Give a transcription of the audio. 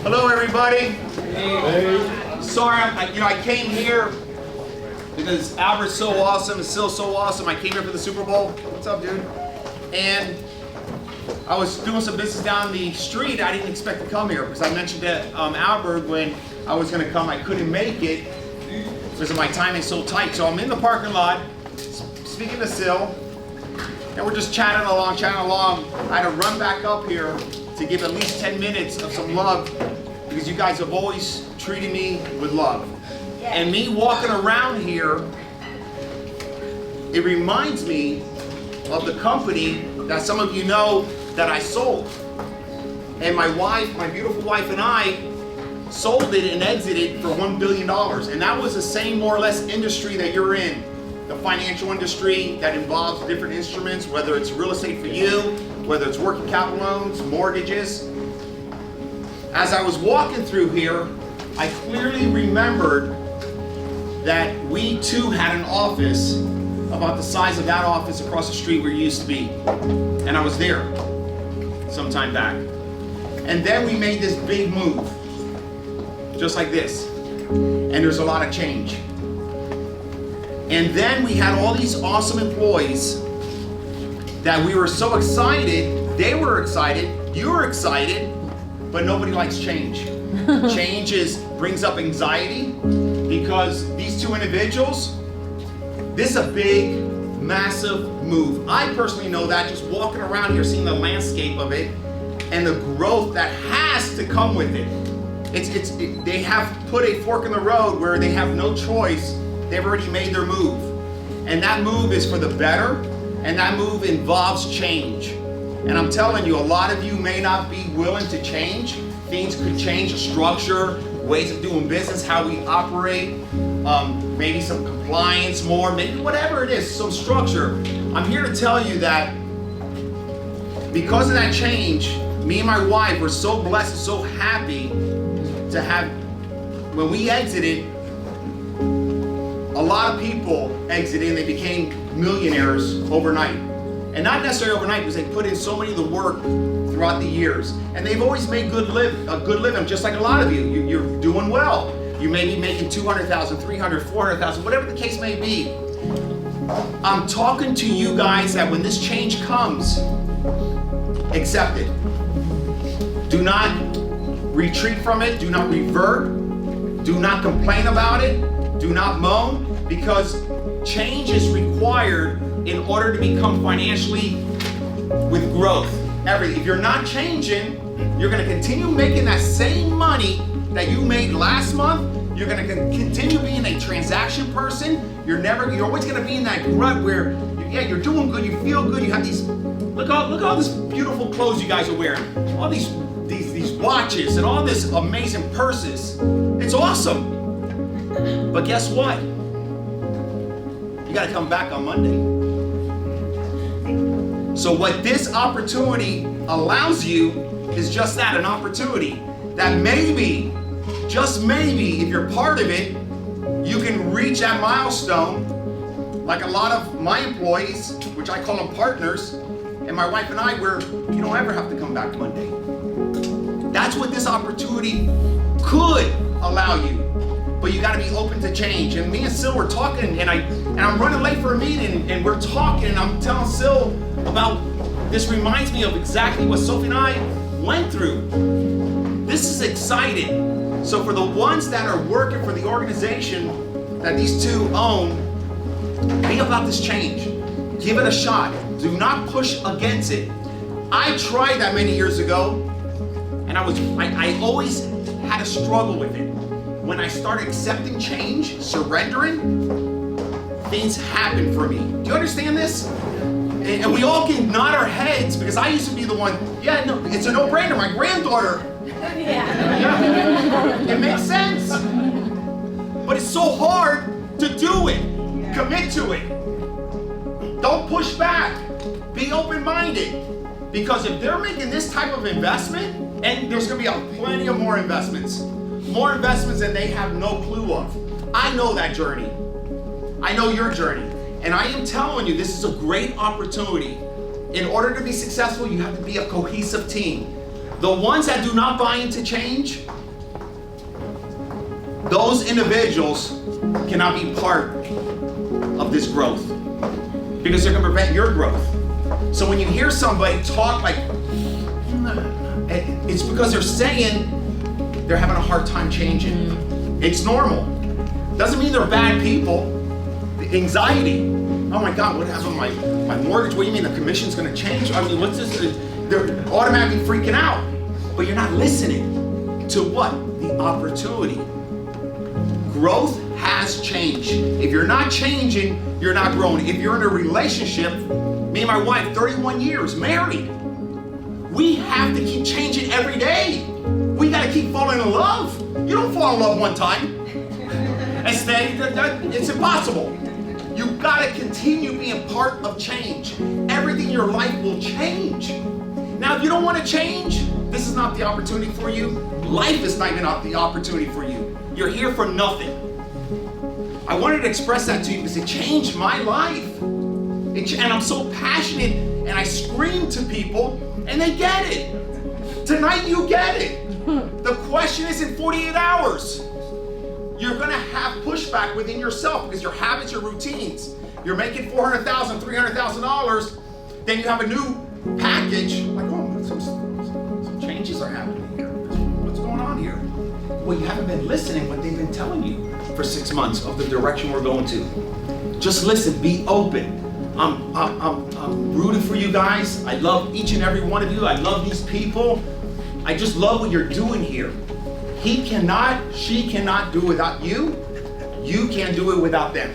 Hello, everybody. Hey. Sorry, I came here because Albert's so awesome and Syl's so awesome. I came here for the Super Bowl. What's up, dude? And I was doing some business down the street. I didn't expect to come here because I mentioned to Albert when I was going to come, I couldn't make it because my time is so tight. So I'm in the parking lot speaking to Syl, and we're just chatting along. I had to run back up here to give at least 10 minutes of some love because you guys have always treated me with love. Yeah. And me walking around here, it reminds me of the company that some of you know that I sold. And my wife, my beautiful wife, and I sold it and exited for $1 billion. And that was the same more or less industry that you're in. The financial industry that involves different instruments, whether it's real estate for you, whether it's working capital loans, mortgages. As I was walking through here, I clearly remembered that we too had an office about the size of that office across the street where you used to be. And I was there some time back. And then we made this big move, just like this. And there's a lot of change. And then we had all these awesome employees that we were so excited, they were excited, you were excited, but nobody likes change. Change brings up anxiety because these two individuals, this is a big, massive move. I personally know that just walking around here, seeing the landscape of it and the growth that has to come with it. They have put a fork in the road where they have no choice. They've already made their move. And that move is for the better, and that move involves change. And I'm telling you, a lot of you may not be willing to change. Things could change, structure, ways of doing business, how we operate, maybe some compliance more, maybe whatever it is, some structure. I'm here to tell you that because of that change, me and my wife were so blessed and so happy to have, when we exited, a lot of people exited and they became millionaires overnight. And not necessarily overnight because they put in so many of the work throughout the years. And they've always made a good living, just like a lot of you. You're doing well. You may be making $200,000, $300,000, $400,000, whatever the case may be. I'm talking to you guys that when this change comes, accept it. Do not retreat from it. Do not revert. Do not complain about it. Do not moan, because change is required in order to become financially with growth. Everything. If you're not changing, you're going to continue making that same money that you made last month. You're going to continue being a transaction person. You're always going to be in that rut where, you're doing good, you feel good, you have these, look at all this beautiful clothes you guys are wearing, all these watches and all this amazing purses. It's awesome. But guess what? You got to come back on Monday. So what this opportunity allows you is just that, an opportunity that maybe, just maybe, if you're part of it, you can reach that milestone like a lot of my employees, which I call them partners, and my wife and I, where you don't ever have to come back Monday. That's what this opportunity could allow you. But you got to be open to change. And me and Syl were talking, and I'm running late for a meeting, and we're talking, and I'm telling Syl about, this reminds me of exactly what Sophie and I went through. This is exciting. So for the ones that are working for the organization that these two own, be about this change. Give it a shot. Do not push against it. I tried that many years ago, and I always had a struggle with it. When I started accepting change, surrendering, things happen for me. Do you understand this? And we all can nod our heads because I used to be the one, it's a no-brainer. My granddaughter. Yeah. It makes sense. But it's so hard to do it. Commit to it. Don't push back. Be open-minded. Because if they're making this type of investment, and there's going to be plenty of more investments than they have no clue of. I know that journey. I know your journey. And I am telling you, this is a great opportunity. In order to be successful, you have to be a cohesive team. The ones that do not buy into change, those individuals cannot be part of this growth because they're going to prevent your growth. So when you hear somebody talk like, it's because they're saying they're having a hard time changing. It's normal. Doesn't mean they're bad people. The anxiety. Oh my God, what happened to my mortgage? What do you mean the commission's going to change? I mean, what's this? They're automatically freaking out. But you're not listening to what? The opportunity. Growth has changed. If you're not changing, you're not growing. If you're in a relationship, me and my wife, 31 years, married, we have to keep changing every day. We got to keep falling in love. You don't fall in love one time and stay. It's impossible. You've got to continue being part of change. Everything in your life will change. Now, if you don't want to change, this is not the opportunity for you. Life is not even the opportunity for you. You're here for nothing. I wanted to express that to you because it changed my life. And I'm so passionate, and I scream to people, and they get it. Tonight, you get it. The question is in 48 hours. You're gonna have pushback within yourself because your habits, your routines. You're making $400,000, $300,000, then you have a new package. Like, oh, some changes are happening here. What's going on here? Well, you haven't been listening what they've been telling you for 6 months of the direction we're going to. Just listen, be open. I'm rooting for you guys. I love each and every one of you. I love these people. I just love what you're doing here. He cannot, she cannot do it without you. You can't do it without them.